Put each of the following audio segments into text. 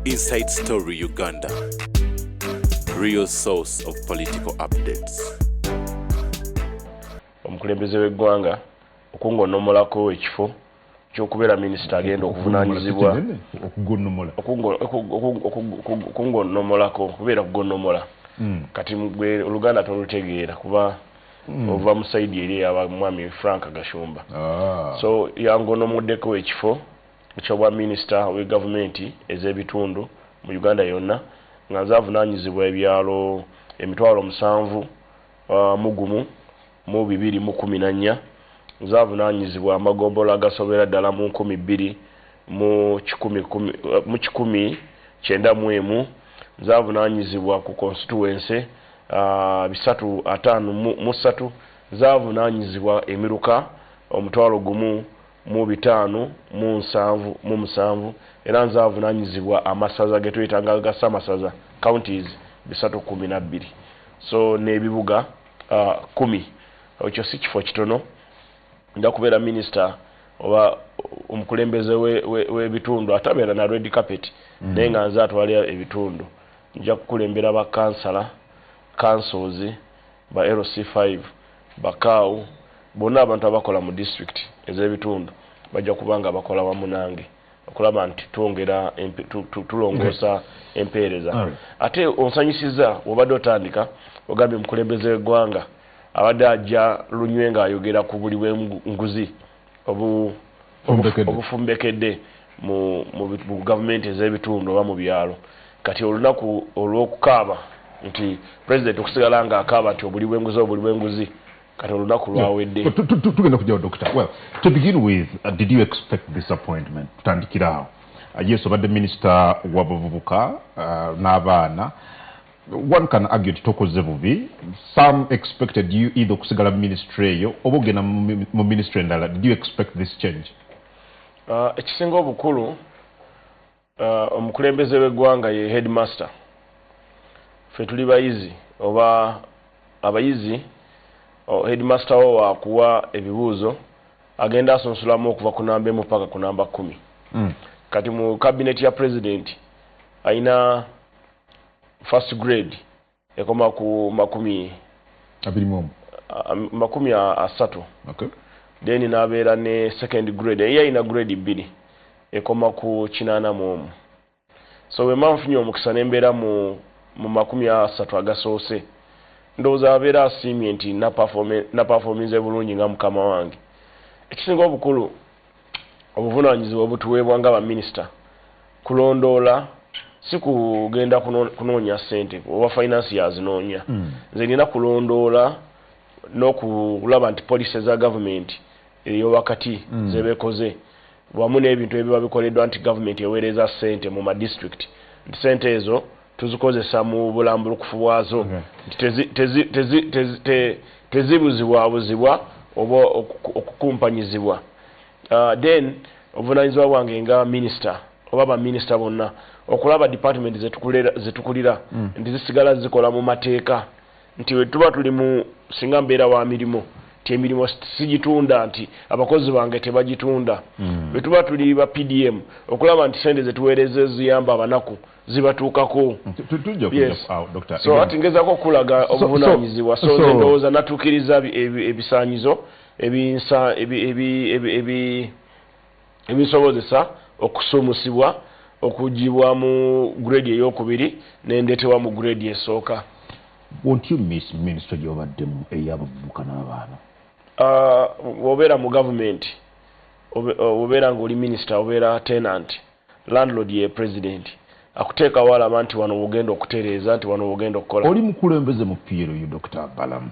Inside Story Uganda, real source of political updates. Omukulembeze w'eggwanga okungonnomolako ekifo ky'okubeera minisita agenda okuvunaanyizibwa okungonnomolako kubeera kugonnomola kati gwe Oluganda tolutegeera kuba ova mu saidi eri abamwami Frank Gashumba so yangonnomoddeko ekifo eky'obwa minisita we gavumenti ez'ebitundu mu Uganda yonna nga nzaavunaanyizibwa ebyalo emitwalo 7 mu gumu mu 214 nzaavunaanyizibwa amagombola agasobera ddala mu 12 mu 191 nzaavunaanyizibwa ku constituency 353 nzaavunaanyizibwa emiruka omutwalo gumu mu 507 era nzaavunaanyizibwa amasaza ge tuyitanga gasamasaza counties 312 so n'ebibuga 10 ekyo si kifo kitono nja kubeera minisita oba omukulembeze w'ebitundu atabeera na red carpet naye nga nze atwalira ebitundu nja kukulembera bakansala councils ba LC5 bakaawu bonna abantu abakola mu district ez'ebitundu bajja kubanga bakola wamu nange okulaba nti twongera tulongoosa empeereza ate onsanyisiza obadde otandika ogambye omukulembeze w'eggwanga abadde ajja lunywe ng'ayogera ku buli bw'enguzi obufumbekedde mu gavumenti ez'ebitundu oba mu byalo kati olunaku olw'okukaaba nti pulezidenti okusigala ng'akaaba nti obuli bw'enguzi kati olunaku lwawedde. Tugenda kujjawo Doctor. Well, to begin with, did you expect this appointment? Tutandikira awo. Yes, obadde minisita w'abavubuka n'abaana. One can argue tokoze bubi. Some expected you either okusigala ministry eyo oba ogenda mu ministry endala. Did you expect this change? Ekisinga obukulu omukulembeze w'eggwanga ye headmaster. Ffe tuli bayizi oba abayizi headmaster wo akuwa ebibuuzo agenda asonsulamu okuva ku namba emu paka ku namba 10. Kati mu cabinet ya president aina first grade ekoma ku 30. Okay. Then nabeera ne second grade eya ina grade 2 ekoma ku 80. So we manfunye omukisa nembeera mu 30 agasoose ndowooza abeera asiimye nti na performance bulungi nga mukama wange. Ekisinga obukulu obuvunaanyizibwa obutuweebwa nga baminisita kulondoola si kugenda kunoonya ssente oba financiers noonya nze nina kulondoola n'okulaba nti policy za gavumenti eriyo wakati zebeekoze wamu n'ebintu ebiba bikoleddwa nti gavumenti eweereza ssente mu madistrict nti ssente ezo tuzikozesa mu bulambulukufu bwazo tezibuzibwabuzibwa oba okukumpanyizibwa. Then obuvunaanyizibwa bwange nga minisita oba baminisita bonna okulaba department zetukulira nti zisigala zikola mu mateeka nti we tuba tuli mu singa mbeera wa mirimo ti emirimu sigitunda nti abakozi bange tebagitunda we tuba tuli ba PDM okulaba nti sente zetuweereza ziyamba abanaku zibatuukako. So ati ngezako okulaga obuvunaanyizibwa so nze ndowooza natuukiriza ebisaanyizo ebisobozesa okusomusibwa okugibwa mu grade ey'okubiri n'endeetebwa mu grade esooka. Won't you miss ministry gy'obaddemu ey'abavubuka n'abaana? Obeera mu gavumenti obeera ng'oli minisita obeera tenant landlord ye president akuteekawo alaba nti wano ogenda okutereeza nti wano ogenda okukola. Oli mukulembeze mu PLU Dr. Balamu.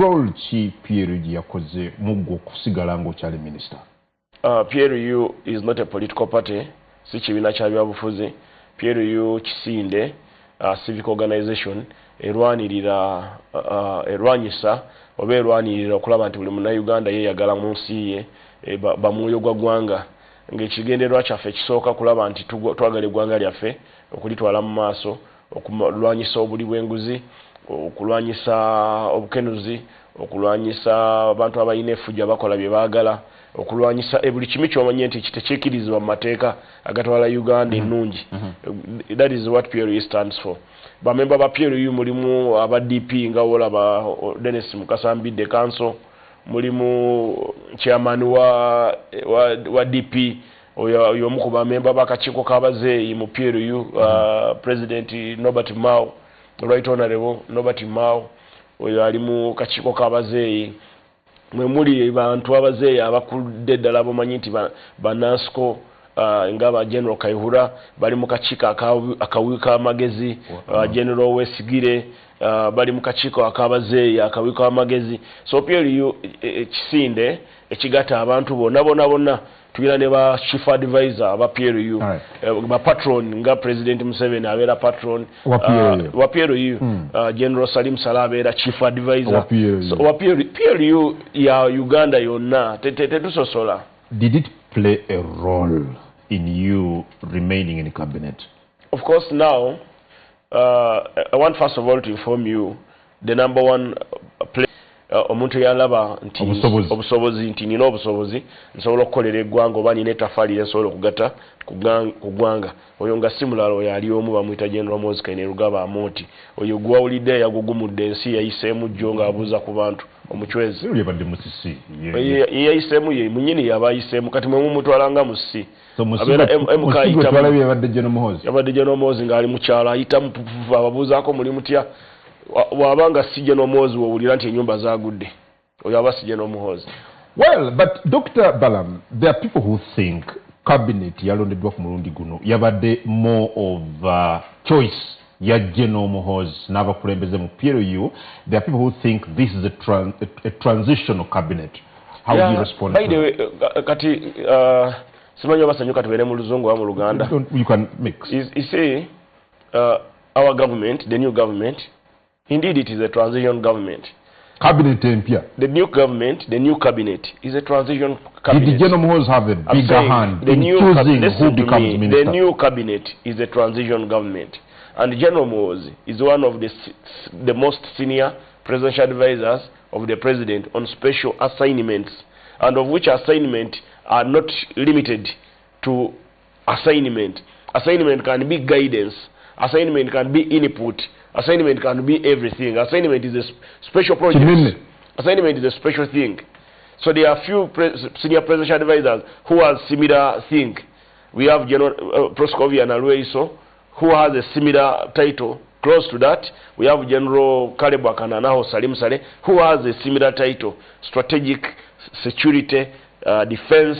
Role ki PLU yakoze mu okusigala ng'okyali minisita? PLU is not a political party. Si kibiina kya byabufuzi. PLU kisinde civic organization erwanyisa oba erwanirira okulaba nti buli munnayuganda yeeyagala mu nsi ye bamwoyo gwa ggwanga ng'ekigendererwa kyaffe kisooka kulaba nti twagala eggwanga lyaffe okulitwala mu maaso okulwanyisa obuli bw'enguzi okulwanyisa obukenuzi okulwanyisa abantu abalina effujjo abakola bye baagala okulwanyisa buli kimi ky'omanye nti kitekikirizibwa mu mateeka agatwala Uganda ennungi. That is what PLU stands for. Bamemba ba PLU mulimu aba DP nga olaba Dennis Mukasambidde Council, mulimu chairman wa DP oyo omu ku bamemba b'akakiiko k'abazeeyi mu PLU, President Norbert Mao, Right Honorable Norbert Mao oyo ali mu kakiiko k'abazeeyi. Mwe muli bantu abazeeyi abakudde ddala bomanyi nti banansco nga ba General Kaihura bali mu kakiiko akawiika amagezi, General Wesigire bali mu kakiiko akabazeeyi akawiika amagezi. So PLU ekisinde ekigata abantu bonna tugenda ne ba chief advisor aba PLU, ba patron nga President Museveni abeera patron wa PLU, General Salim Saleh abeera chief advisor. So wa PLU ya Uganda yonna tetusosola. Did it play a role in you remaining in cabinet? Of course, now I want first of all to inform you the number one place omuntu yalaba nti obusobozi nti nina obusobozi nsobola okukolera eggwanga oba nina ettaffaali nsobola okugata ku ggwanga. Oyo nga si mulala oyo ali omu bamuyita General Moses Kainerugaba Amoti. Oyo gwawulidde yagugumudde ensi yayiseemu jjo ng'abuuza ku bantu omuchwezi yayiseemu ye munyini yaba ayiseemu kati mwe mumutwalanga mu ssi yabadde General Moses ng'ali mu kyalo ayita mupupufu ababuuzaako muli mutya wabanga si General Moses wowulira nti ennyumba zaagudde oyo aba si General Moses. Well, but Dr. Balam, there are people who think cabinet yalondeddwa ku mulundi guno yabadde more of choice ya General Moses n'abakulembeze mu PLU. There are people who think this is a transitional cabinet. How do you respond to that? Kati simanyi obasanyuka tubeere mu luzungu wa mu Luganda. You can mix. You see, our government, the new government, indeed it is a transition government. Cabinet empia. The new government, the new cabinet is a transition cabinet. Did the General Moses have a bigger hand in choosing who becomes minister? The new cabinet is a transition government. And General Moses is one of the most senior presidential advisors of the president on special assignments, and of which assignments are not limited to assignment. Assignment can be guidance. Assignment can be input. Assignment can be everything. Assignment is a special project. Assignment is a special thing. So there are few senior presidential advisors who have similar thing. We have General Proscovia Nalweiso, who has a similar title. Close to that, we have General Kaleba Kananaho Salim Saleh, who has a similar title: strategic security, defense,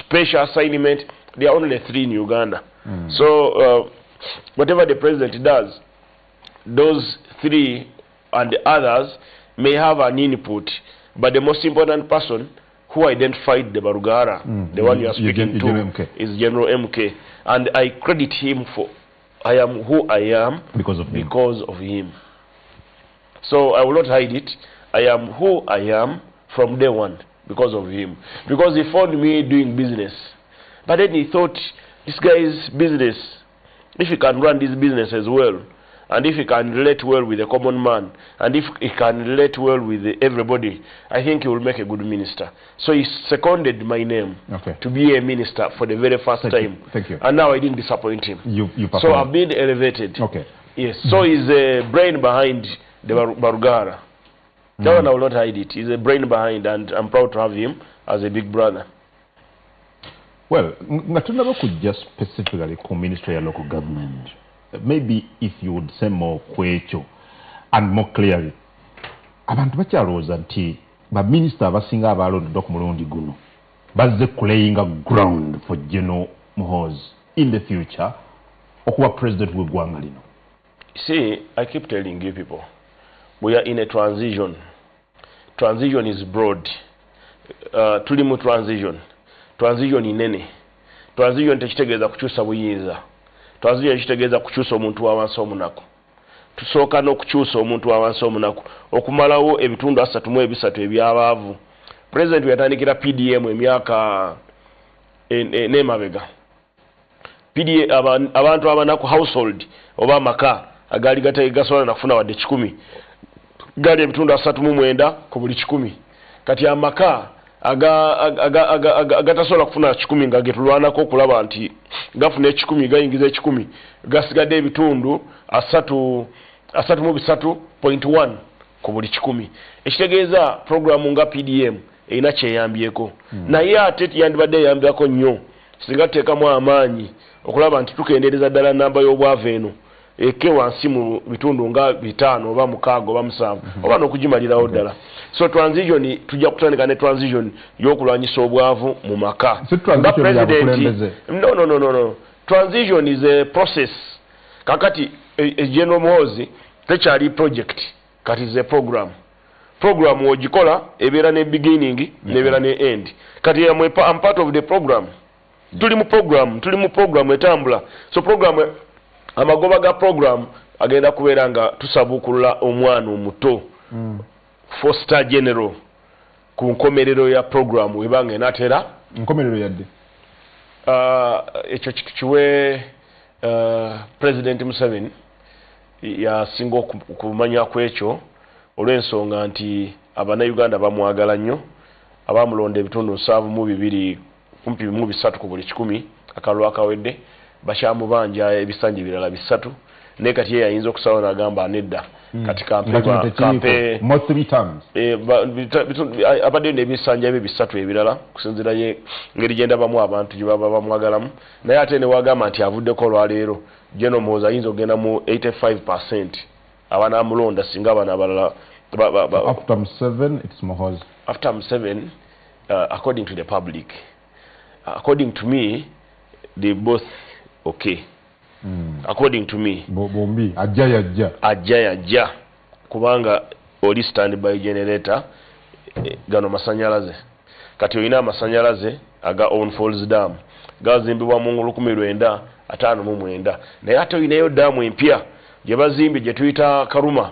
special assignment. There are only 3 in Uganda. So whatever the president does, those 3 and the others may have an input, but the most important person who identified the Barugara, the one you are speaking to, is General MK. And I credit him for I am who I am because of him. So I will not hide it. I am who I am from day one because of him. Because he found me doing business. But then he thought, this guy's business, if he can run this business as well, and if he can relate well with the common man, and if he can relate well with everybody, I think he will make a good minister. So he seconded my name to be a minister for the very first time. Thank you. And now I didn't disappoint him. So I've been elevated. Yes. So he's a brain behind the Barugara. That one I will not hide it. He's a brain behind, and I'm proud to have him as a big brother. Well, Ngatunaba could just specifically to Ministry of Local Government. Maybe if you would say more kwecho and more clearly, abantu bakyalowooza nti baminisita abasinga abalondeddwa ku mulundi guno bazze laying a ground for General Moses in the future okuba president w'eggwanga lino. See, I keep telling you people, we are in a transition. Transition is broad. Tuli mu transition. Transition inene. Transition tekitegeeza kukyusa buyinza. Transition tekitegeeza kukyusa omuntu w'awansi omunaku. Tusooka n'okukyusa omuntu w'awansi omunaku okumalawo ebitundu 33 ebyabaavu. President yatandikira PDM emyaka n'emabega. PDM abantu abanaku household oba amaka agali gasobola nakufuna wadde 10 gali ebitundu 39 ku buli 100. Kati amaka agatasobola kufuna 10 nga getulwanako okulaba nti gafuna 10 gayingiza 10 gasigadde ebitundu 3.1 ku buli 10 ekitegeeza programu nga PDM erina kyeyambyeko naye ate yandibadde eyambyako nnyo singa tuteekamu amaanyi okulaba nti tukendeereza ddala namba y'obwavu eno eke wansi mu bitundu nga 5 oba 6 oba 7 oba n'okugimalirawo ddala so transition tujja kutandika ne transition y'okulwanyisa obwavu mu maka nga president no transition is a process kakati General Muhoozi tekyali project kati is a program ogikola ebeera ne beginning nebeera ne end kati I'm part of the program tuli mu program etambula so program amagoba ga program agenda kubeera nga tusabukulula omwana omuto Foster General ku nkomerero ya program webanga enatera nkomerero yadde ekyo kiwe President Museveni yasinga okumanya kwekyo olw'ensonga nti Abannayuganda bamwagala nnyo abamulonda ebitundu 7 kumpi 3 ku buli 10 akalwa akawedde bakyamubanja ebisanja ebirala 3 naye kati ye yayinza okusalawo n'agamba nedda kati kampe abaddeyo n'ebisanja ebyo 3 ebirala kusinziira ye ngeri gye ndabamu abantu gye baba bamwagalamu naye ate ne wagamba nti avuddeko olwaleero General Muhoozi ayinza okugenda mu 85% abanamulonda singa abana abalala after 7 it's Muhoozi after 7 according to the public according to me they both okay according to me bombi ajja kubanga oli standby generator gano masanyalaze kati olina amasanyalaze aga On Falls Dam gazimbibwa mu 1959 naye ate olinayo damu empya gye bazimbye gye tuyita Karuma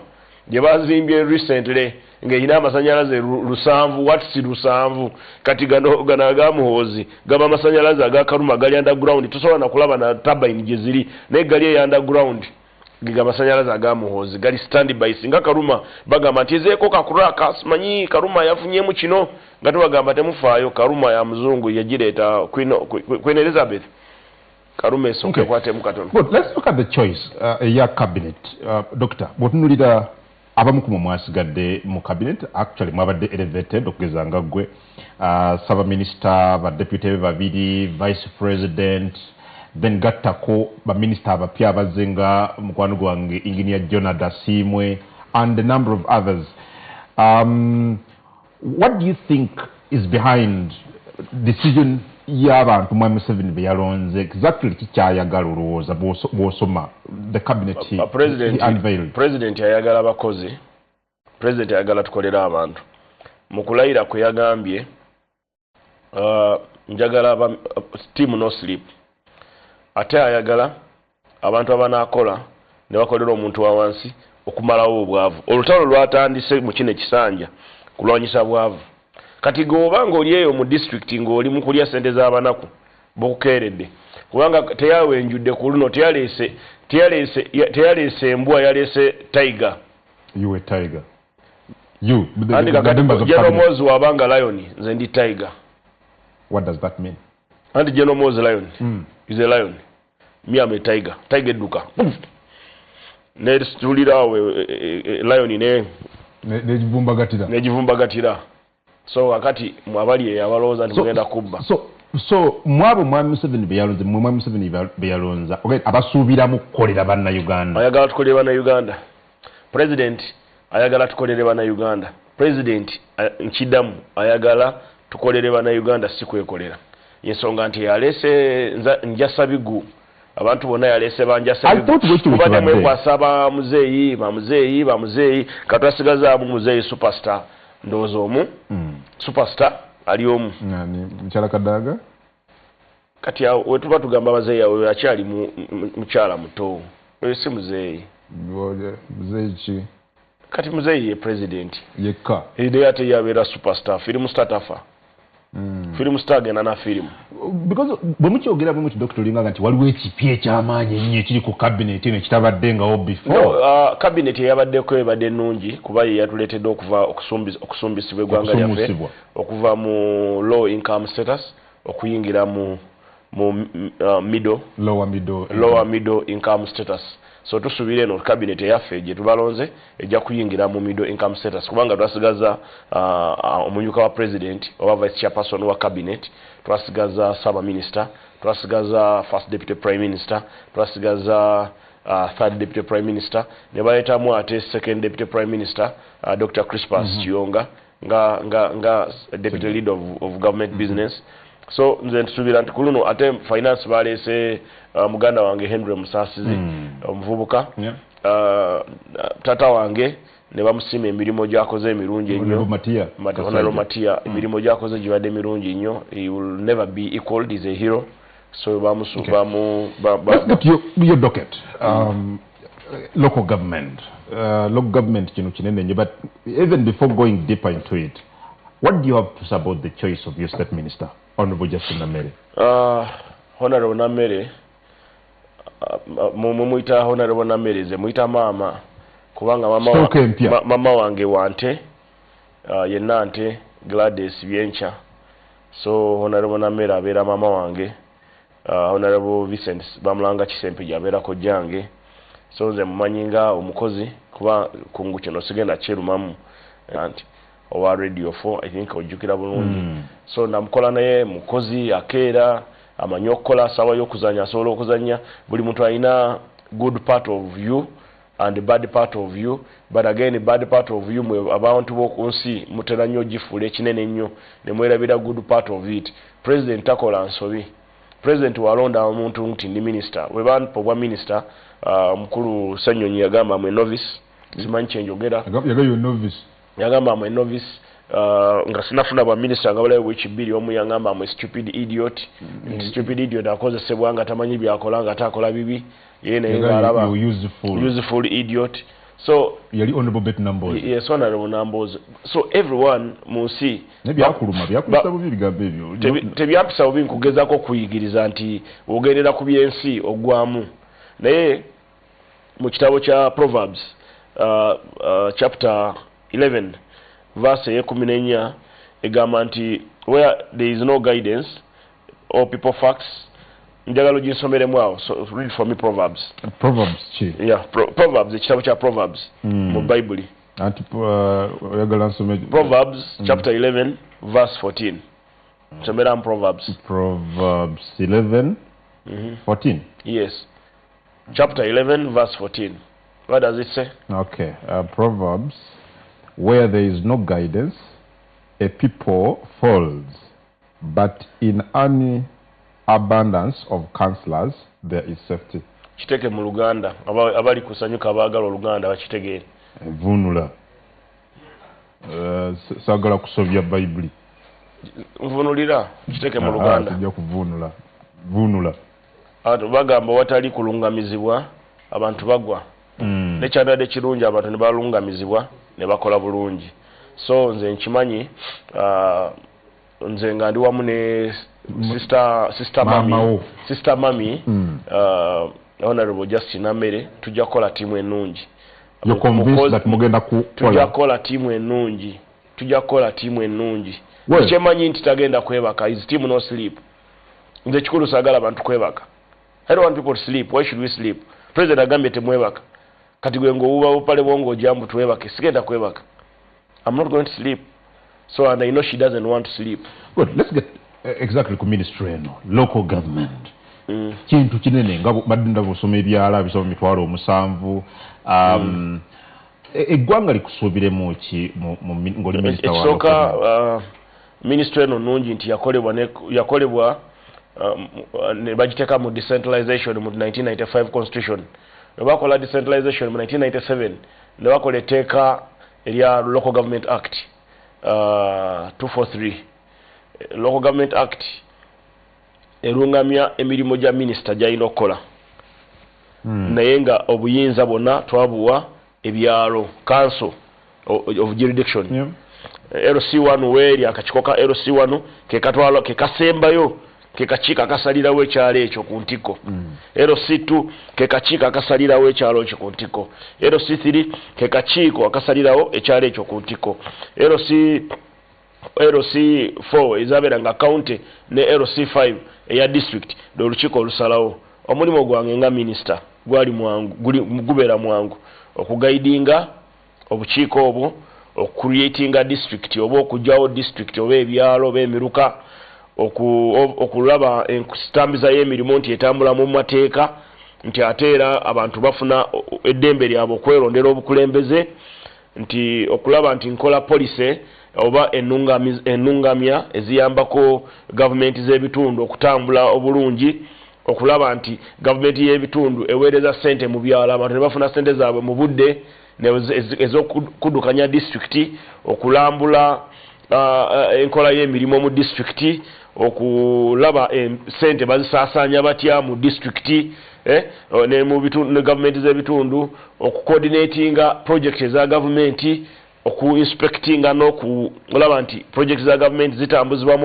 gye bazimbye recently ng'erina amasanyalaze 7 watts 7 kati gano aga Muhoozi gaba amasanyalaze aga Karuma gali underground tusobola na kulaba na turbine gye ziri naye gali underground giga amasanyalaze aga Muhoozi gali standby singa Karuma bagamba nti ezeeko kakuraka simanyi Karuma yafunyemu kino nga tubagamba temufaayo Karuma ya muzungu yagireeta Queen Elizabeth Karuma esooke kwatemu katono. But let's look at the choice ya cabinet Doctor botunulira abamu ku mwasigadde mu cabinet actually mwabadde elevated okugeza nga gwe saba minister ba deputy babiri vice president then gattako ba minister abapya abazenga mukwano gwange engineer Jonathan Simwe and a number of others. What do you think is behind decision y'abantu mu Museveni be yalonze exactly kikyayagala olowooza bw'osoma the cabinet president yayagala abakozi president yayagala tukolera abantu mu kulayira kwe yagambye njagala team no sleep ate ayagala abantu abanaakola ne bakolera omuntu wa wansi okumalawo obwavu olutalo lwatandise mu kino ekisanja kulwanyisa bwavu kati gobanga oli eyo mu district ng'oli mu kulya sente z'abanaku bokukeeredde kubanga teyawenjudde ku luno teyaleese embwa yaleese tiger you a tiger General Muhoozi wabanga lion nze ndi tiger. What does that mean? And General Muhoozi lion is a lion, me am a tiger edduka netulirawe lion negivumbagatira so wakati mwabali yabalooza nti mugenda kubba so mwabo mwami Museveni beyalonze mwami Museveni beyalonza okay abasuubiramu kukolera bannayuganda ayagala tukolere bannayuganda president ayagala tukolere bannayuganda president nkidamu ayagala tukolere bannayuganda si kwekolera yensonga nti yalese njasabigu abantu bonna yalese banjasabigu kubadde mwekwasaba muzeeyi katwasigaza abu muzeeyi superstar ndowooza omu superstar ali omu mukyala Kadaga kati wetuba tugamba bazeeyi awe akyali mukyala muto oyo si muzeeyi ki kati muzeeyi ye president yekka ide ate yabeera superstar firimu statafa film star gena na film because bwemukyogera bwe muti Dr. Linga nti waliwo ekipya ekyamaanyi ennyo ekiri ku cabinet eno kitabaddengawo before cabinet yabaddeko ebadde ennungi kuba ye yatuleetedde okuva okusumbisibwa eggwanga lyaffe okuva mu low income status okuyingira mu lower middle income status. So tusubire no cabinet yaffe gye tubalonze ejja kuyingira mu middle income status kubanga twasigaza omumyuka wa president oba vice chairperson wa cabinet, twasigaza saba minister, twasigaza first deputy prime minister, twasigaza third deputy prime minister, ne baleetamu ate second deputy prime minister Dr. Crispus Kiyonga nga deputy leader of government business. So nze ntusubira nti kuluno ate finance baleese muganda wange Henry Musasizi omuvubuka tata wange ne bamusima emirimu gyakoze emirungi ennyo Honorable Matia emirimu gyakoze gibadde mirungi nnyo. He will never be equaled. Is a hero. So let's get your docket. Local government kino kinene nnyo, but even before going deeper into it, what do you have to say about the choice of your state minister, Honorable Justin Namere? Honorable Namere, mumuita Honorable Namere ze muita mama kubanga mama wange wante yenante Gladys Byencha. So Honorable Namere abera mama wange, Honorable Vincent bamulanga Kisempe jabera ko jange. So nze mumanyinga omukozi kuba kungu kino sigenda kyerumamu anti owa Radio 4 I think ojukira bulungi. So namukola naye mukozi akeera amanyokola sawa yokuzanya solo okuzanya buli muntu alina good part of you and bad part of you, but again bad part of you mwe abantu bokunsi mutera nnyo gifule kinene nnyo ne mwerabira good part of it. President takola nsobi. President walonda omuntu nti ndi minister webanpo bwa minister mukulu Sanyonyi yagamba mwe novice simanyi kyenjogera yagamba mwe novice nga sinafuna ba minister nga balayo wechibiri omu yangamba mwe stupid idiot. Stupid idiot akozesebwa nga tamanyi byakola nga takola bibi yene ngalaba useful idiot. So yali honorable bet numbers. Yes, honorable numbers. So everyone munsi nebyakuluma byakusa bubi bigambo ebyo tebyapisa bubi nkugezako kuyigiriza nti ogendera ku byensi ogwamu naye mu kitabo kya Proverbs chapter 11 verse 14 egamba nti where there is no guidance or people facts njagalo ginsomeremu awo. So read for me Proverbs chi Proverbs ekitabo kya Proverbs mu Bible anti oyagala nsome Proverbs chapter 11 verse 14 somera Proverbs 11 14 yes chapter 11 verse 14. What does it say? Okay, Proverbs, where there is no guidance a people falls, but in any abundance of counselors there is safety. Kiteke mu Luganda abali kusanyuka abagala Oluganda bakitegeere. Vunula sagala kusobya Bible. Vunulira kiteke mu Luganda. Tujja vunula bagamba watali kulungamizibwa abantu bagwa. Nekyadde kirungi abantu ne balungamizibwa ne bakola bulungi. So nze nkimanyi nze nga ndi wamu ne sister mami Honorable Justin Namere tujja kola timu ennungi. You're convinced that mugenda tujja kola timu ennungi. Kyemanyi nti tagenda kwebaka. His team no sleep. Nze kikulu sagala abantu kwebaka. I don't want people to sleep. Why should we sleep? President agambye temwebaka. Kati gwe ng'obuba bupale bwongo jambu twebake. Sigenda kwebaka. I'm not going to sleep. So and I know she doesn't want to sleep. Good. Let's get exactly ku ministry eno. Local government. Kintu kinene nga badunda busoma ebyala bisoma mitwalo 7. Eggwanga likusuubiremu ki ng'oli minister wa ekisooka ministry eno nnungi nti yakolebwa ne bagiteeka mu decentralization mu 1995 constitution. Ne bakola decentralization mu 1997 ne bakola etteeka erya Local Government Act 243. Local Government Act erungamya emirimu gya minister gy'alina okukola. Naye nga obuyinza bwonna twabuwa ebyalo council of jurisdiction. LC1 weri akachikoka LC1 kekatwalo kekasembayo kekachika akasalirawo ekyalo ekyo ku ntiko. LC2 kekachika akasalirawo ekyalo ekyo ku ntiko. LC3 kekachiko akasalirawo ekyalo ekyo ku ntiko. LC4 izabera nga county ne LC5 eya district do luchiko lusalawo. Omulimo gwange nga minister gwali mwangu gubera mwangu okugaidinga obuchiko obwo creating a district obo okujawo district oba ebyalo oba emiruka okulaba enkustambiza y'emirimu nti etambula mu mateeka nti ateera abantu bafuna eddembe lyabwe okwerondera obukulembeze nti okulaba nti nkola policy oba ennungamya eziyambako gavumenti z'ebitundu okutambula obulungi okulaba nti gavumenti y'ebitundu eweereza ssente mu byalo abantu ne bafuna ssente zaabwe mu budde ez'okudukanya disitulikiti okulambula enkola y'emirimu mu disitulikiti okulaba ssente bazisaasaanya batya mu disitulikiti ne mu bitundu ne gavumenti z'ebitundu okucoordinatinga project eza gavumenti okuinspectinga n'okulaba nti project za gavumenti zitambuzibwa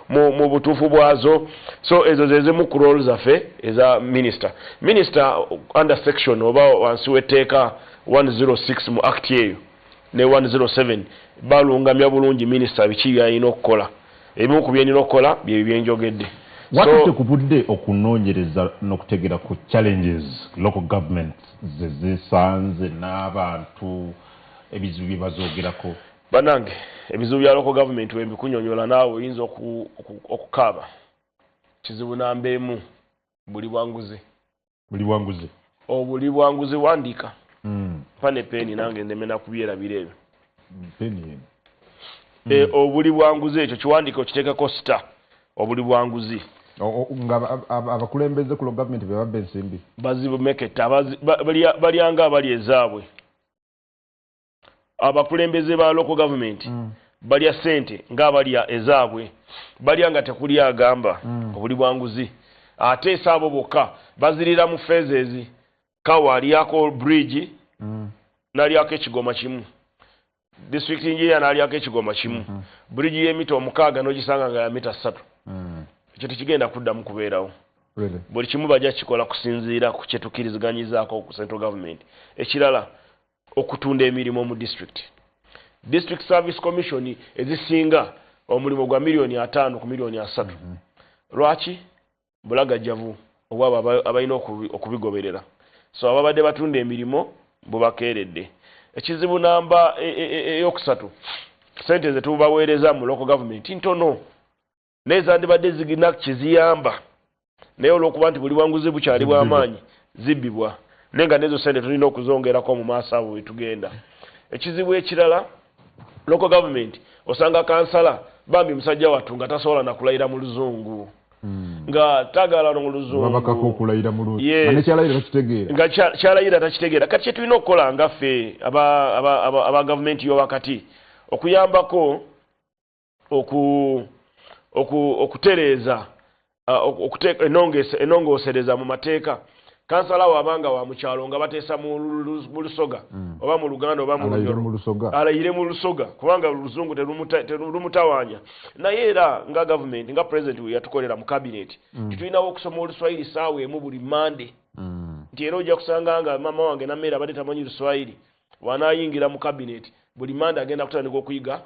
mu butuufu bwazo. So ezo zezimu ku role zaffe eza minister under section oba wansi w'etteeka 106 mu act eyo ne 107 balungamya bulungi minister biki byalina okukola. Ebimu ku byalina okukola bye byenjogedde. Watutte ku budde okunoonyereza n'okutegera ku challenges local governments zezisanze n'abantu ebizibu bye bazoogerako. Banange ebizibu bya local government we mbikunyonyola naawe oyinza okukaaba. Kizibu namba emu buli bwanguzi. Obuli bwanguzi wandika. Pane peni nange ndemena kubyera birebe. Peni. Obuli bwanguzi ekyo kiwandika okiteekako star. Obuli bwanguzi. Nga abakulembeze ku government be babbe ensimbi. Bazibumeketa balyanga abali ezaabwe. Abakulembeze ba local government balya sente nga balya ezaabwe balyanga tekuli agamba obuli bwanguzi ate saabo bokka bazirira mu phases kawa aliyako bridge naliyako ekigoma kimu district engineer naliyako ekigoma kimu bridge y'emita omukaaga n'ogisanga nga ya mita 3 ekyo tekigenda kuddamu kubeerawo. Buli kimu bajja kikola kusinziira ku kyetukiriziganyizaako ku central government. Ekirala okutunda emirimu mu district service commission ezisinga omulimu gwa $5 ku $3 lwaki bulagajjavu obwabo abalina okubigoberera. So ababadde batunda emirimu bubakeeredde. Ekizibu namba eyokusatu sente ze tubaweereza mu local government ntono nezandibadde zigina kiziyamba naye olw'okuba nti buli bwanguzi bukyali bw'amaanyi zibbibwa nenga nezo sente tulina okuzongerako mu maaso abo wetugenda. Ekizibu ekirala local government osanga kansala bambi musajja wattu nga tasobola nakulayira mu luzungu nga tagala mu luzungu babakako okulayira mu luzungu ane kyalayira takitegeera nga kyalayira takitegeera kati kye tulina okukola nga ffe aba gavumenti y'owakati okuyambako okutereeza enongoosereza mu mateeka. Kansala wabanga wa mukyalo nga bateesa mu lusoga oba mu Luganda oba mu Lunyoro alayire mu lusoga kubanga oluzungu terumutawaanya. Naye era nga government nga president we yatukolera mu cabinet tulinawo okusoma Oluswahili saawa emu buli Monday nti era ojja kusanga nga mama wange na mmere abadde tamanyi Luswahili wanaayingira mu cabinet buli Monday agenda kutandika okuyiga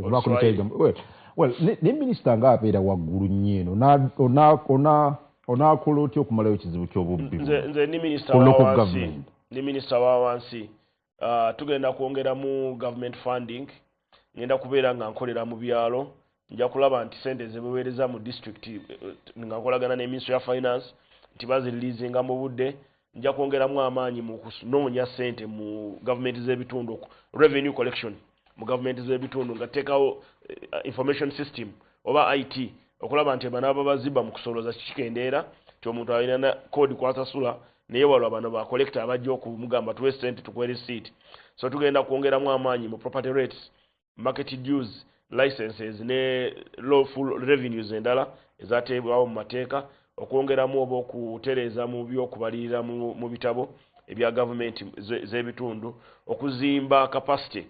Oluswahili. Well, ne minister nga abeera waggulu nnyo eno onaakola otya okumalayo ekizibu ky'obubbi? Nze ni minisita wa wansi. Tugenda kwongeramu government funding. Ngenda kubeera nga nkolera mu byalo. Nja kulaba nti sente zebaweereza mu district nga nkolagana ne Ministry of Finance nti bazireleasinga mu budde. Nja kwongeramu amaanyi mu kunoonya sente mu gavumenti z'ebitundu revenue collection mu gavumenti z'ebitundu nga teekawo information system oba IT okulaba nti banaba bazibba mu kusoloza kikendeera ti omuntu alina kodi kwasasula naye walwa bano ba collector abajja okumugamba tuwe sente tukuwe receipt. So tugenda kwongeramu amaanyi mu property rates, market dues, licenses ne lawful revenues endala ezateebwawo mu mateeka okwongeramu oba okutereeza mu by'okubalirira mu bitabo ebya gavumenti z'ebitundu okuzimba capacity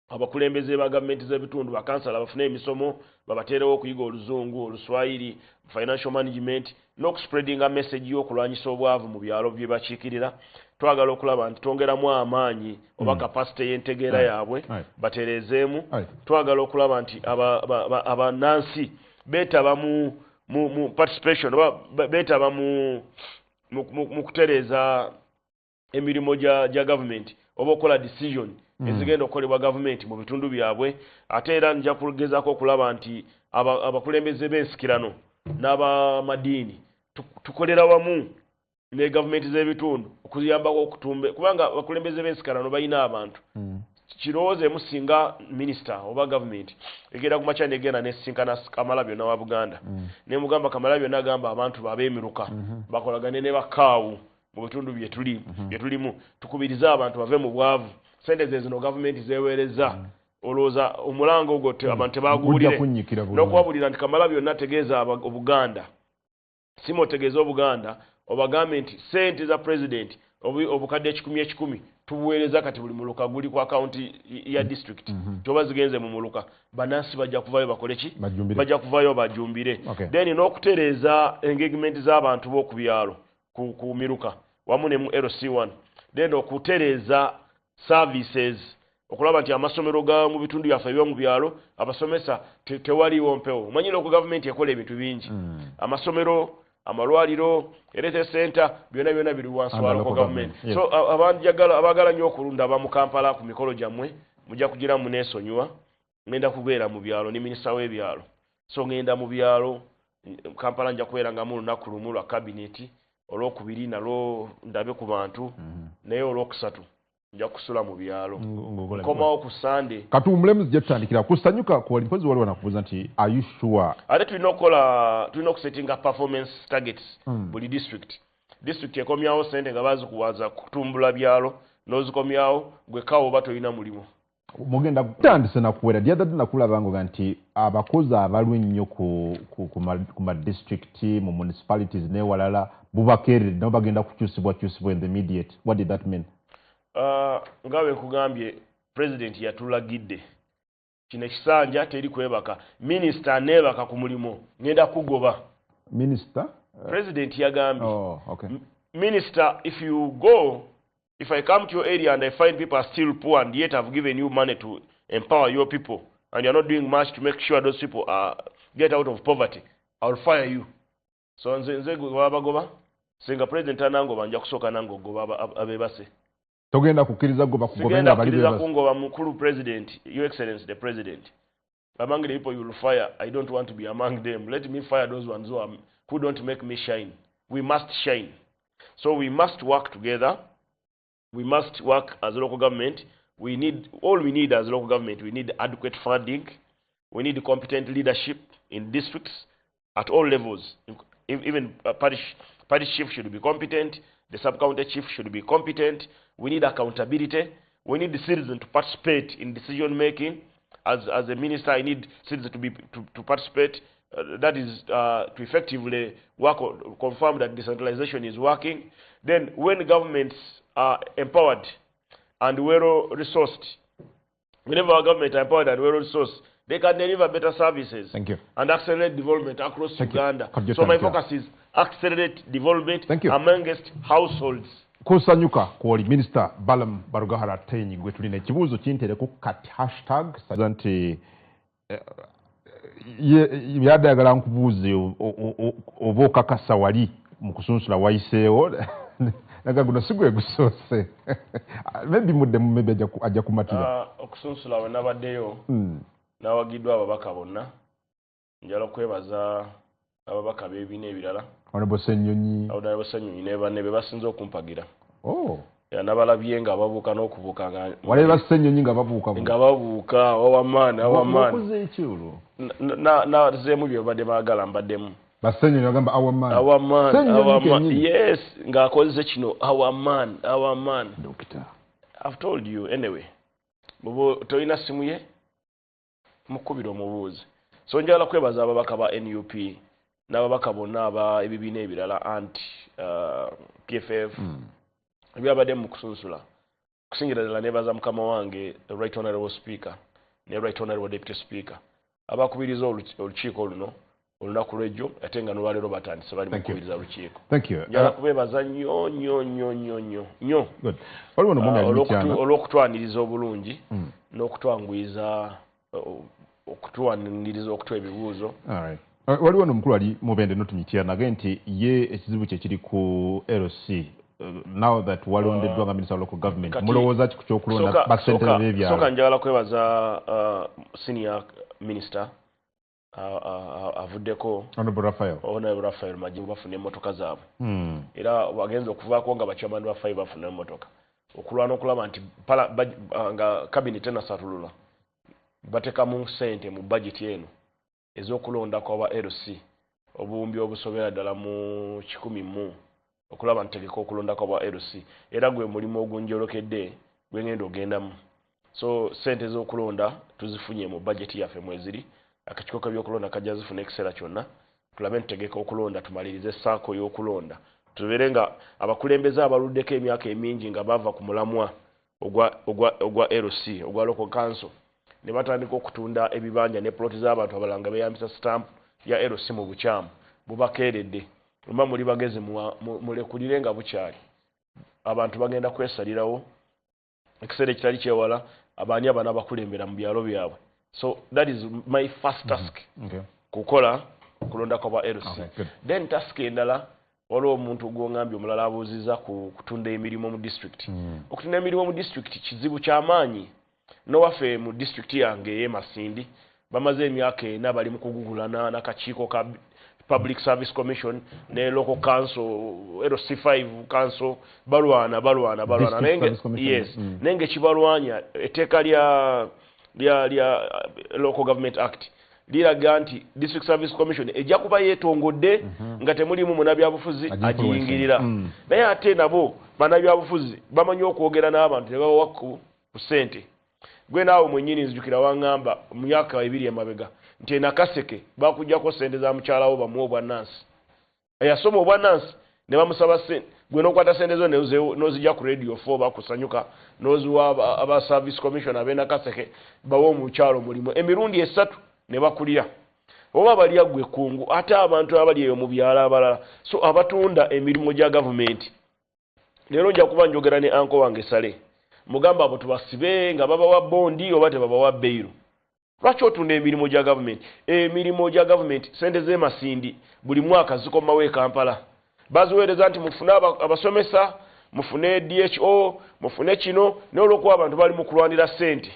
abakulembeze ba gavumenti z'ebitundu bakansala bafune emisomo babateerewo okuyiga oluzungu oluswahili financial management n'okuspreadinga message y'okulwanyisa obwavu mu byalo bye bakiikirira twagala okulaba nti twongeramu amaanyi oba capacity y'entegeera yaabwe batereezeemu twagala okulaba nti abanansi beetaba mu participation oba beetaba mu kutereeza emirimu gya gavumenti oba okukola decision ezigenda okukolebwa gavumenti mu bitundu byabwe ate era nja kugezaako okulaba nti abakulembeze b'ensikirano n'abamadiini tukolera wamu ne gavumenti z'ebitundu okuyambako okutumbe kubanga abakulembeze b'ensikirano balina abantu kirowoozeemu singa minisita oba gavumenti egenda ku makya negenda nesisinkana Kamalabyonna wa Buganda nemugamba Kamalabyonna agamba abantu babeemiruka bakolagane ne bakaawu mu bitundu byetulimu tukubirize abantu bave mu bwavu sente ze zino gavumenti zeweereza olowooza omulango ogwo abantu tebaguwulire n'okuwabulira nti Kamalabyonna ategeeza Obuganda simotegeeza Obuganda obagambe nti sente za president obukadde 10,000 tubuweereza kati buli muluka guli ku akaunti ya district toba zigenze mu muluka banansi bajja kuvayo bakole ki bajja kuvayo bajumbire then n'okutereeza engagement z'abantu b'oku byalo ku miruka wamu ne mu LC1 then okutereeza services okulaba nti amasomero ga mu bitundu byaffe by'omu byalo abasomesa tewaliwo mpewo manyira ku gavumenti ekola ebintu bingi amasomero amalwaliro health center byonna biri wansi wa local government so abagala nnyo okulunda mu Kampala ku mikolo gyammwe mujja kugira mu neesonyiwa ngenda kubeera mu byalo ne minisita w'ebyalo so ngenda mu byalo Kampala nja kubeera nga mu lunaku lumu lwa kabineti olwokubiri nalwo ndabe ku bantu naye olwokusatu nja kusula mu byalo komawo ku Sunday kati omulemu zijja tutandikira kusanyuka ku walimpozi waliwo nakubuuza nti are you sure ate tulina okusettinga performance targets buli district ekomyawo sente nga bazikuwaza kutumbula byalo n'ozikomyawo gwe kawo oba tolina mulimu mugenda kutandise nakuwera dyadadde nakulabanga nti abakozi abalwa ennyo ku madistrict mu municipalities n'ewalala bubakeerere nabo bagenda kukyusibwa in the immediate. What did that mean? Ngawe kugambye president yatulagidde kino ekisanja teri kwebaka minister nebaka ku mulimo ngenda kugoba minister president yagambye okay. Minister, if I come to your area and I find people are still poor and yet I've given you money to empower your people and you're not doing much to make sure those people get out of poverty, I'll fire you. So nze goba singa president anangoba nja kusoka nango goba abebase. Togenda kukiriza goba kugobenda abali bebase. Kungoba mukuru president, your excellency the president. Among the people you will fire, I don't want to be among them. Let me fire those ones who don't make me shine. We must shine. So we must work together. We must work as a local government. We need as a local government. We need adequate funding. We need competent leadership in districts at all levels. Even parish chief should be competent. The sub-county chief should be competent. We need accountability. We need the citizens to participate in decision making. As a minister, I need citizens to participate. That is to effectively work on, confirm that decentralization is working. Then when governments are empowered and well-resourced, whenever our government are empowered and well-resourced, they can deliver better services. Thank you. And accelerate development across Uganda. So my focus is accelerate development amongst households. Kusanyuka kwoli Minister Balaam Barugahara Tenyi gwe tulina ekibuuzo kintereko kati hashtag nti yadagala nkubuuze oba okakasa wali mu kusunsula wayiseewo naga guno sigwe gusoose maybe muddemu maybe ajja kumatira okusunsula we nabaddeyo nawagiddwa ababaka bonna njala kwebaza ababaka b'ebibiina ebirala Honorable Ssenyonyi ne banne be basinze okumpagira nabalabye nga babuuka n'okubuuka waleba Ssenyonyi nga babuuka awamaani wakoze eki olwo nazeemu bye babadde baagala mbaddemu Bassenyonyi bagamba awamaani yes ng'akozese kino awamaani Doctor, I've told you anyway bw'oba tolina simu ye mukubira omubuuzi so njagala kwebaza ababaka ba NUP n'ababaka bonna ebibiina ebirala anti PFF ebyabadde mu kusunsula kusingira ddala nebaza mukama wange right honorable speaker ne right honorable deputy speaker abakubiriza olukiiko luno olunaku lw'ejjo ate nga nolwaleero batandise bali mukubiriza lukiiko njala kubeebaza nnyo olw'okutwaniriza obulungi n'okutwanguyiza okutuwaniriza okutwa ebibuuzo. Waliwo nomukulu ali Mubende notunyitira nage nti ye ekizibu kye kiri ku LC now that walondeddwa nga minister of local government mulowooza ki ku ky'okulonda basentebe b'ebyalo. Soka njagala kwebaza senior minister avuddeko Honorable Raphael Majibu bafuna emmotoka zaabwe era bagenza okuvaako nga bakyamani ba 5 bafuna emmotoka okulwana okulaba nti nga cabinet enasatulula batekamu ssente mu budget eno ez'okulonda kw'aba LC obuwumbi obusobera ddala mu 100 okulaba nti tegeka okulonda kw'aba LC era gwe mulimu ogunjolokedde gwengenda ogendamu. So ssente z'okulonda tuzifunye mu budget yaffe mweziri akakiiko k'ebyokulonda kajja zifuna ekiseera kyonna tulabe nti tegeka okulonda tumalirize saako y'okulonda tubeere nga abakulembeze abaluddeko emyaka emingi nga bava ku mulamwa ogwa LC ogwa local council ne batandika okutunda ebibanja ne ploti z'abantu abalala nga beeyambisa stamp ya LC mu bukyamu bubakeeredde mba muli bagezi mulekulire nga bukyali abantu bagenda kwesalirawo ekiseera ekitali kyewala abaani abana abakulembera mu byalo byabwe. So that is my first task kukola kulonda kwa LC. Then task endala waliwo omuntu gw'ongambye omulala abuuziza kutunda emirimu mu district. Okutunda emirimu mu district kizibu ky'amaanyi nowaffe mu district yange y'e Masindi bamaze emyaka 4 bali mu kugugulana n'akakiiko ka Public Service Commission ne local council LC5 council balwana nenge kibalwanya etteeka lya Local Government Act liraga nti District Service Commission ejja kuba yeetongodde nga temulimu munabyabufuzi agiyingirira naye ate nabo banabyabufuzi bamanyi okwogera n'abantu ne babawa ku ssente. Gwe naawe mwennyini nzijukira wangamba mu myaka 2 emabega nti Nakaseke bakujjako ssente za mukyalawo bamuwa obwannansi eyasoma obwannansi ne bamusaba ssente gwe n'okwata ssente zo n'ozijja ku radio 4 bakusanyuka n'oziwa aba Service Commission ab'e Nakaseke bawa omukyalo mulimu emirundi 3 ne bakulya oba balya gwe kungu ate abantu abali eyo mu byalo abalala. So abatunda emirimu gya gavumenti leero nja kuba njogera ne anko wange Sale mugamba abo tubasibe nga babawa bondi oba tebabawa bbeiro. Lwaki otunda emirimu gya gavumenti? Emirimu gya gavumenti ssente z'e Masindi buli mwaka zikomawo e Kampala baziweereza nti mufune abasomesa mufune DHO mufune kino n'olwokuba abantu bali mu kulwanira ssente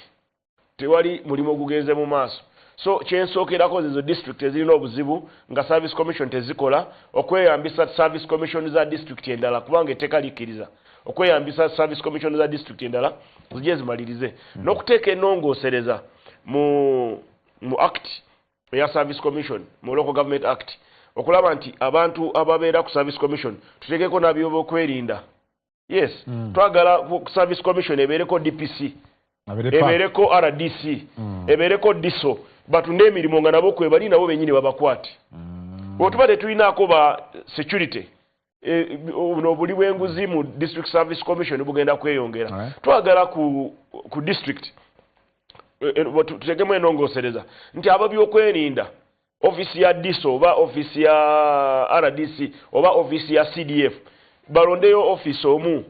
tewali mulimu ogugenze mu maaso. So kyensookerako ezo district ezirina obuzibu nga Service Commission tezikola okweyambisa Service Commission za district endala kubanga etteeka likkiriza okweyambisa Service Commission za district endala zijje zimalirize n'okuteeka ennongoosereza mu act ya Service Commission mu Local Government Act okulaba nti abantu ababeera ku Service Commission tuteekeko n'abyokwerinda. Yes twagala ku Service Commission ebeereko DPC ebeereko RDC ebeereko DISO batunde emirimu nga nabo kwebali nabo bennyini babakwate otubadde tulinaako ba security no buli bw'enguzi mu District Service Commission bugenda kweyongera twagala ku district tutegemu ennongoosereza nti ababyokwerinda ofisi ya DISO oba ofisi ya RDC oba ofisi ya CDF balondeyo ofisi omu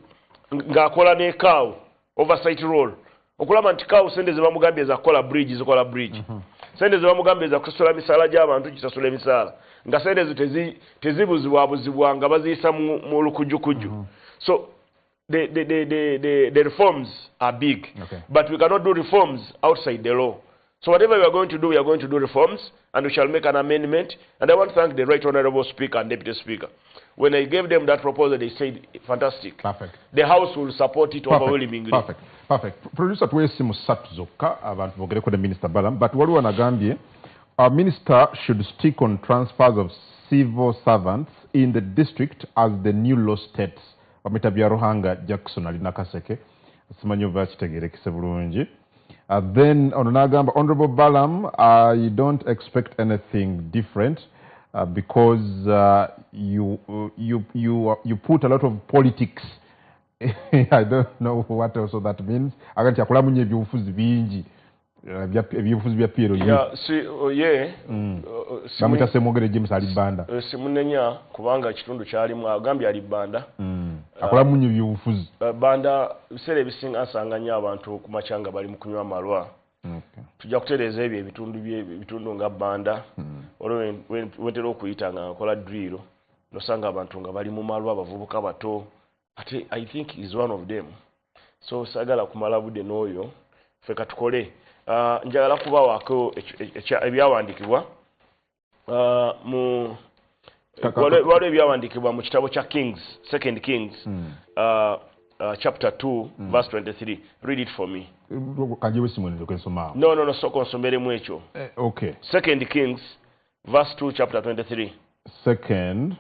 ng'akola ne CAO oversight role okulaba nti CAO sente ze bamugambye za kukola bridge zikola bridge sente ze bamugambye za kusasula misaala gy'abantu kisasula emisaala nga sente zo tezibuzibwabuzibwa nga baziyisa mu lukujjukujju. So the reforms are big but we cannot do reforms outside the law. So whatever we are going to do reforms and we shall make an amendment. And I want to thank the Right Honorable Speaker and Deputy Speaker. When I gave them that proposal, they said, fantastic. Perfect. The House will support it overwhelmingly. Perfect. Producer twesi musatu zokka abantu bogereko the Minister Balam, but waliwo nagambye our minister should stick on transfers of civil servants in the district as the new law states. Omitabya Ruhanga Jackson ali Nakaseke. Simanyi oba kitegerekese bulungi. Then Onagamba, Honorable Balam, I don't expect anything different because you put a lot of politics I don't know what also that means. Agati akola munye byofuzi bingi. Ebyofuzi bya Piero. Yeah, Bamita semogere James Alibanda. Simunenya kubanga kitundu kyalimu agambye Alibanda. Akola munye byofuzi. Banda bisere bisinga asanganya abantu ku machanga bali mukunywa malwa. Okay. Tujja kutereza ebyo ebitundu nga Banda. Olwo wentero okuyitanga akola drill. Nosanga abantu nga bali mu malwa bavubuka bato. I think is one of them. So sagala kumala budde n'oyo feka tukole. Njagala kuba wako ebyawandikibwa mu wale ebyawandikibwa mu kitabo kya Kings, Second Kings, chapter 2, verse 23. Read it for me. No, soko nsomberemu ekyo. Okay. Second Kings, verse 2, chapter 23. Second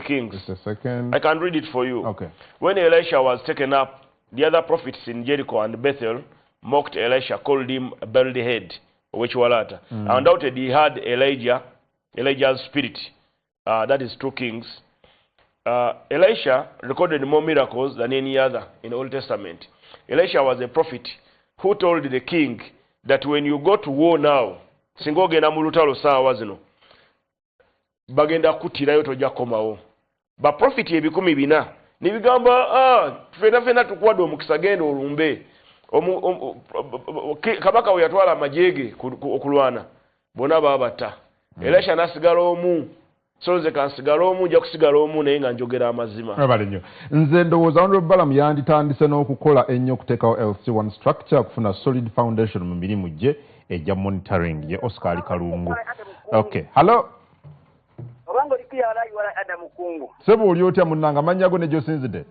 Kings. Just a second. I can read it for you. Okay. When Elisha was taken up, the other prophets in Jericho and Bethel mocked Elisha, called him a bald head, which walata. Undoubtedly, he had Elijah's spirit. That is 2 Kings. Elisha recorded more miracles than any other in the Old Testament. Elisha was a prophet who told the king that when you go to war now, singoge na mulutalo sawa zino, bagenda kutirayo tojja komawo. Ba prophet ebikumi bina nibigamba fena tukwada omukisa genda olumbe. Kabaka we yatwala amajege okulwana bona babata. Elisha nasigala omu. Soze kansigala omu nja kusigala omu naye nga njogera amazima. Abale nnyo. Nze ndowooza Honorable Balaam yanditandise n'okukola ennyo okuteekawo LC1 structure kufuna solid foundation mu mirimu gye ejja monitoring ye Oscar Kalungu. Okay. Hello. Obango likia wala Adam Kungu. Sebo oli otya munnanga amannya go ne gy'osinzidde?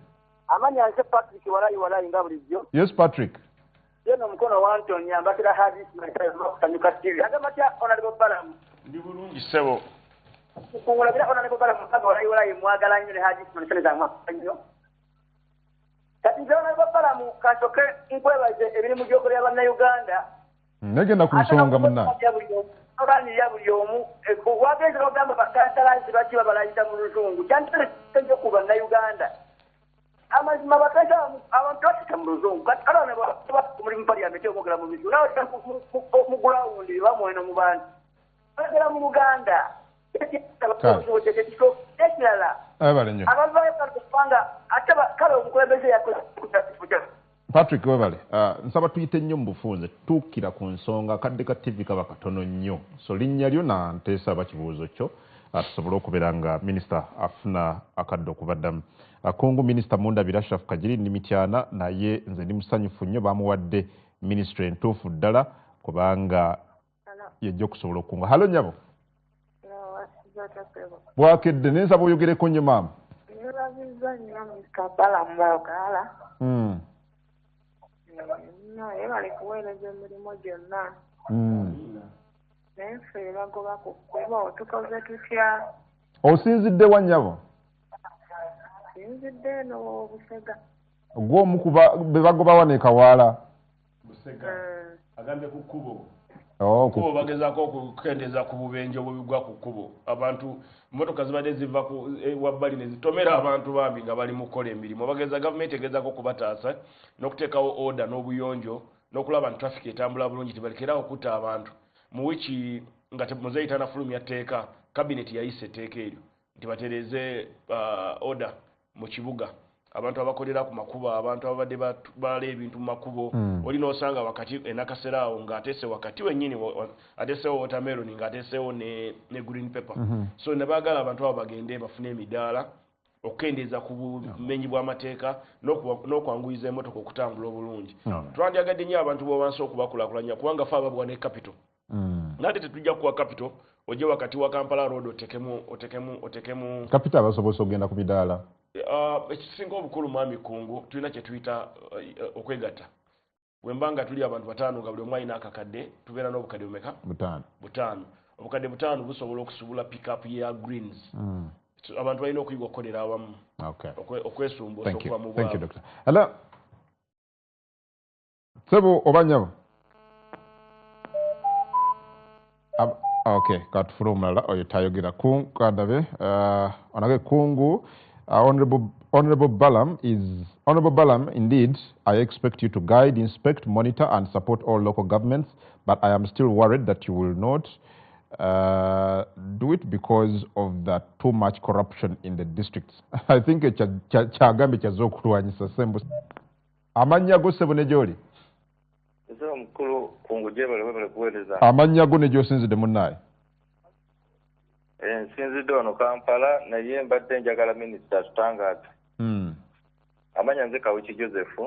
Amanya nze Patrick wala nga bulijjo. Yes Patrick. Yeno mukono wa Anthony ambassador hadis kanyuka TV. Agamba tya Honorable Balaam. Ndi bulungi sebo. Kungula bila Honorable Balaam mkago wala mwagala nnyo ne hadis manifesta mwakanyo. Kati Honorable Balaam kasoke nkwebaze ebirimu gy'okolera bannayuganda. Negenda ku nsonga munna. Abani ya buli omu wageze bagamba bakatalazi bakiba balayita mu luzungu kyantele tenjo kuba na Uganda amazima bakaza abantu bakita mu luzungu katala ne ba muri parliament omugala mu bizu nawe mu ground bamwena mu bantu bagera mu Uganda abale nnyo abavayo kalupanga ataba kale omukulembeze yakoze kutafuta Patrick webale nsaba tuyite nnyo mu bufunze tuukira ku nsonga kadde ka TV kaba katono nnyo so linnya lyo na nteesa bakibuuzo kyo tusobole okubeera nga minisita afuna akadde okubaddamu Kongo minisita Mundabira Ashraf Kajiri Nimityana naye nze ndi musanyufu nnyo bamuwadde ministry entuufu ddala kubanga yejja okusobola okunga halo nyabo bwakedde nensaba oyogereko nnyo maama No, bali kuweereza emirimu gyonna. Naye ffe bagoba ku kkubo tukoze tutya? Osinzidde wa nnyabo? Sinzidde eno Busega. Gw'omu ku be bagobawa ne Kawaala? Busega. Agambye ku kkubo. Kubo bagezaako okukendeeza ku bubenje obubigwa ku kkubo. Abantu mmotoka zibadde ziva ku wabbali ne zitomera abantu bambi nga bali mu kukola emirimu. Bageza gavumenti egezaako okubataasa n'okuteekawo order n'obuyonjo n'okulaba nti traffic etambula bulungi tebalekerawo okutta abantu. Mu wiki nga muzeeyi tanafulumya tteeka cabinet yayise etteeka eryo nti batereeze order mu kibuga. Abantu abakolera ku makubo abantu abadde bala ebintu mu makubo olina osanga wakati enakaseraawo ng'ateese wakati wennyini ateesewo watermelon ng'ateesewo ne green pepper. So ne baagala abantu abo bagende bafune emidaala okukendeeza ku bumenyi bw'amateeka n'okwanguyiza emmotoka okutambula obulungi. Twandyagadde nnyo abantu b'obansi okubakulaakulanya kubanga fe ababwa ne capital. Nate tetujja kuwa capital ojje wakati wa Kampala Road otekemu capital abasobose okugenda ku midaala. Ekisinga obukulu mwami Kungu tulina kye tuyita okwegatta. Wembanga tuli abantu bataano nga buli omu alina akakadde tubeera n'obukadde bumeka? Butaano. Obukadde butaano busobola okusubula pick-up ya greens. Abantu balina okuyiga okukolera awamu. Okwesumbuusa okuva mu bwabo. Thank you, Doctor. Hello. Sebo obanyabo. Okay, katufuna omulala oyo tayogera Kungu kandabe onage Kungu Honorable Balam, indeed, I expect you to guide, inspect, monitor, and support all local governments, but I am still worried that you will not do it because of the too much corruption in the districts. I think kyagambe kyazokulwanyisa sembo. Amanya go sebone joli. Ezo mkulu kunguje bale kuweleza. Amanya go ne josinzide munnaye. Nsinzidde ono Kampala naye mbadde njagala minisita tutangaze. Amanya nze Kawuki Joseph.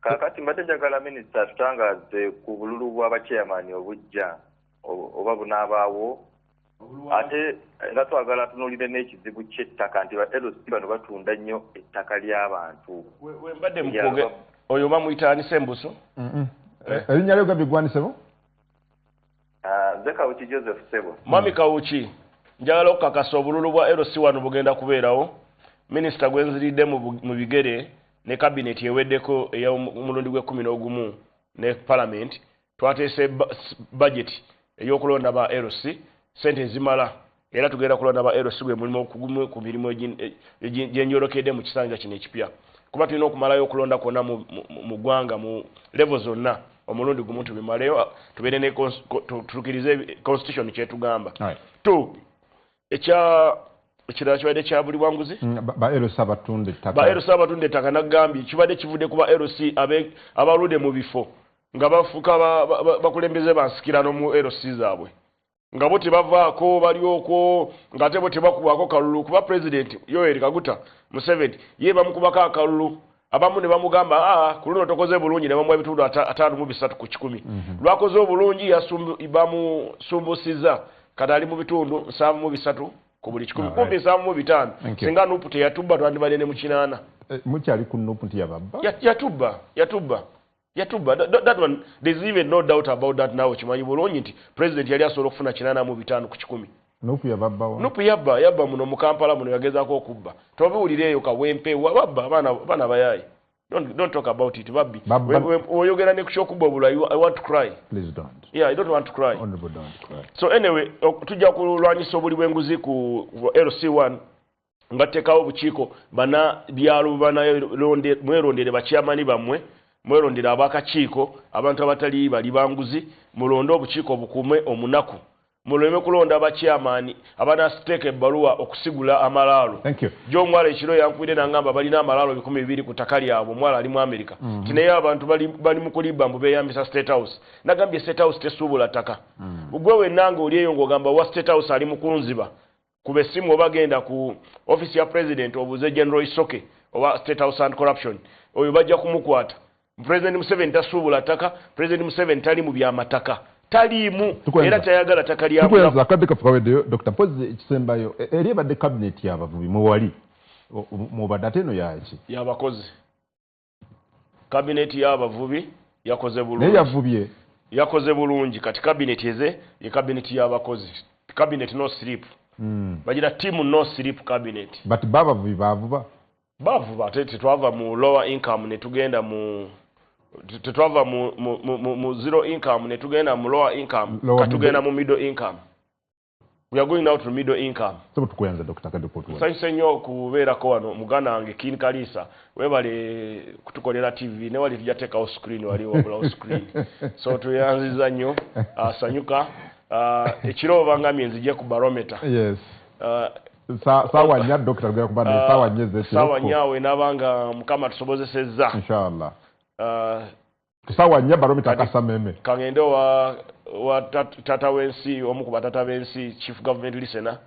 Kakati mbadde njagala minisita tutangaze ku bululu bw'abachairman obujja oba bunaabaawo. Ate nga twagala tunuulire n'ekizibu ky'ettaka nti ba LC bano batunda nnyo ettaka ly'abantu. We mbadde mukoge oyo bamuyita Sembuso. Erinnya lyo gabigwanisebo? Nze Kawuki Joseph Sebo. Mwami Kawuki, njagala okukakasa obululu bwa LC wano bugenda kubeerawo. Minisita gwenziridde mu bigere ne cabinet eweddeko ey'omulundi gwe-11 ne parliament twateese budget ey'okulonda ba LC sente ezimala era tugenda kulonda ba LC gwe mulimu okugumu ku mirimu gyenjolokedde mu kisanja kino ekipya kuba tulina okumalayo okulonda kwonna mu ggwanga mu level zonna omulundi gumu tubimaleyo tubeere ne tutukirize constitution kyetugamba ekirala kibadde kya buli bwanguzi ba LC abatunde ettaka ba LC abatunde ettaka nagambye kibadde kivudde ku ba LC abaludde mu bifo nga bafuka bakulembeze bansikirano mu LC zaabwe nga bo tebavaako balyoko ng'ate bo tebakubwako kalulu kuba president Yoweri Kaguta Museveni ye bamukubako akalulu abamu ne bamugamba ku luno tokoze bulungi ne bamuwa ebitundu 5 ku 10 lwakoze obulungi bamusumbusiza kati ali mu bitundu 7 ku buli 10 kumpi 7 singa nupu teyatubba twandibadde ne mu 8 mukyali ku nupu nti yababba yatubba that one there's even no doubt about that now kimanyi bulungi nti president yali asobola okufuna 8 ku 10 nupu yababbawo nupu yabba muno mu Kampala muno yagezaako okubba tobiwulireeyo kawempe wabba abaana bayaye don't talk about it babbi oyogera ne kukyokubba obulwa I want to cry. Please don't. Yeah, I don't want to cry. Honorable, don't cry. So anyway tujja kulwanyisa obuli bw'enguzi ku LC1 ngattekawo obukiiko bana byalo mwerondere bakyamani bammwe mwerondera abakakiiko abantu abatali bali banguzi mulonde obukiiko obukuume omunaku muleme kulonda abakyamani abanasiteeka ebbaluwa okusigula amalaalo. Gy'omwala ekiro yankwire nangamba balina amalaalo 200 ku ttaka lyabwe omwala ali mu America tinaye abantu bali mu kulibba mbu beeyambisa State House nagambye State House tesuubula ttaka gwe wennanga oli eyo ng'ogamba wa State House ali mu kunziba kuba essimu oba genda ku office ya president obuze General Isoke oba State House and Corruption oyo bajja kumukwata. President Museveni tasuubula ttaka President Museveni tali mu byamataka taliimu era tayagala ttaka lya tukwenza akadde kafukaweddeyo Dr. Mpozi ekisembayo eri ebadde cabinet y'abavubi mwewali mubadde ate eno yaki y'abakozi cabinet y'abavubi yakoze bulungi naye yavubye yakoze bulungi kati cabinet eze ye cabinet y'abakozi cabinet no sleep bagira team no sleep cabinet but babavubi bavuba tetwava mu lower income ne tugenda mu tetwava mu zero income ne tugenda mu lower income katugenda mu middle income. We are going now to middle income. So tukwenza Dr. Kadepotu. Sanyise nnyo kubeerako wano muganda wange King Kalisa webale kutukolera TV ne wali tujateekawo screen wali wabulawo screen so tuyanziza nnyo asanyuka ekiro obanga nzije ku barometer. Yes. Sawa nya Dr. Gaya kubana sawa nyeze sawa nyawe nabanga mukama tusobozesezza inshallah sawa nya barometer akasameme kangende wa tata wensi omukuba tata wensi chief government listener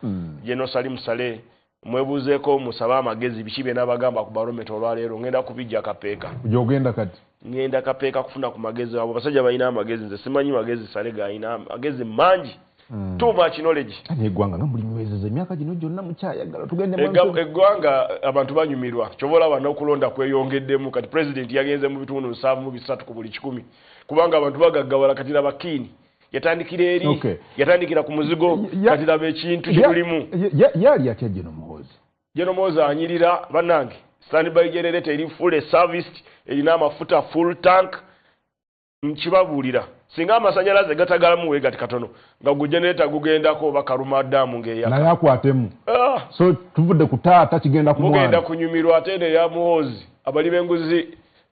General Salim Saleh mwebuzeeko musaba amagezi bikibe n'abagamba ku barometer olwaleero ngenda kubijja kapeeka yogenda kati ngenda kapeeka kufuna ku magezi abo basajja balina amagezi nze simanyi magezi Saleh gayina magezi mangi too much knowledge egwanga ngambuli mwezeze emyaka gino gyonna mukyayagala tugende egwanga abantu banyumirwa kyobola bano okulonda kweyongeddemu kati president yagenze mu bitundu 7 ku buli 10 kubanga abantu bagaggawala kati labakini yatandikira eri yatandikira ku muzigo kati laba ekintu kitulimu yali atya General Muhoozi anyirira bannange standby generator eri full serviced erina amafuta full tank nkibabuulira singa amasanyalaze gatagalamu we gati katono nga gugenerator gugendako bakaluma damu ngeya naye akwatemu so tuvudde kutaata kigenda ku mwana mugenda kunyumirwa ate ne ya muhozi abali benguzi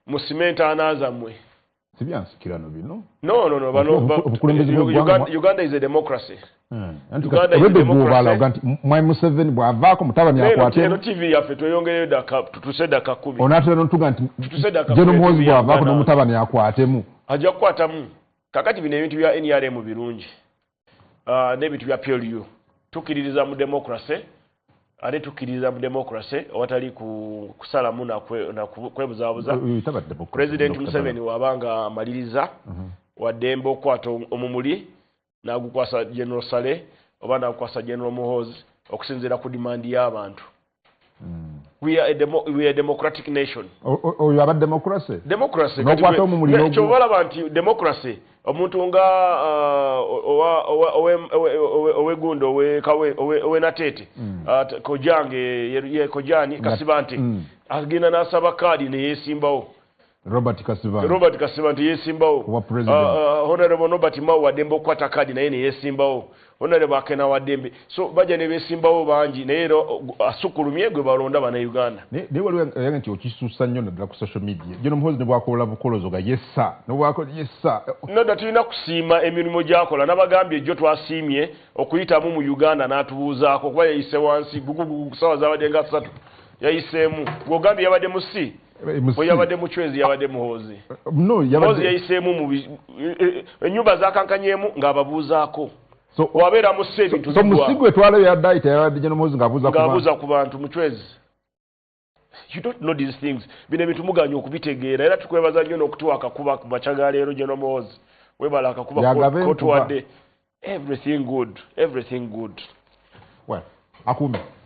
mu cement anazamwe sibyansikirano bino no bano Uganda is a democracy Mwai Museveni bwavaako mutabani akwate eno TV yaffe tweyongereyo daka tutuseda ka 10 onatero ntuga nti General Muhoozi bwavaako n'omutabani akwatemu ajja kukwatamu kakati bino ebintu bya NRM birungi n'ebintu bya PLU tukiririza mu democracy ate tukiririza mu democracy awatali kusalamu na kwebuzabuza President Museveni wabanga amaliriza wadembe okwata omumuli nagukwasa General Sale oba nagukwasa General Muhoozi okusinzira ku demand y'abantu we are a democratic nation oyo aba democracy nokwata omumuli chobola bantu democracy omuntu nga owegundo owe natete kojange ye kojani kasibanti agenda nasaba kadi ne yesimbawo Robert Kasibanti yesimbawo honorable Robert Mao wadembe okwata kadi naye ne yesimbawo honorable Akena wadembe so baja ne besimbawo bangi naye ero asukulumye gwe balonda bana Uganda ne waliwo yange nti okisusa nnyo naddala ku social media General Muhoozi ne bwakola bukolozo ga yessa ne bwako yessa nada tulina kusiima emirimu gyakola n'abagambye ejjo twasiimye okuyitamu mu Uganda n'atubuuzaako kuba yayise wansi gugugu kusawa zabadde nga 3 yayiseemu gwogambye yabadde musi bwe yabadde muchwezi yabadde Muhoozi Muhoozi yayiseemu mu ennyumba zakankanyemu ng'ababuuzaako so wabeera musi ebintu so musigwe twale yaddaita yabadde General Muhoozi ng'abuuza ku bantu muchwezi. You don't know these things bino ebintu muganya okubitegeera era tukwebaza nnyo n'okutuwa akakuba ku macaga leero General Muhoozi webala akakuba kotuwadde everything good well akume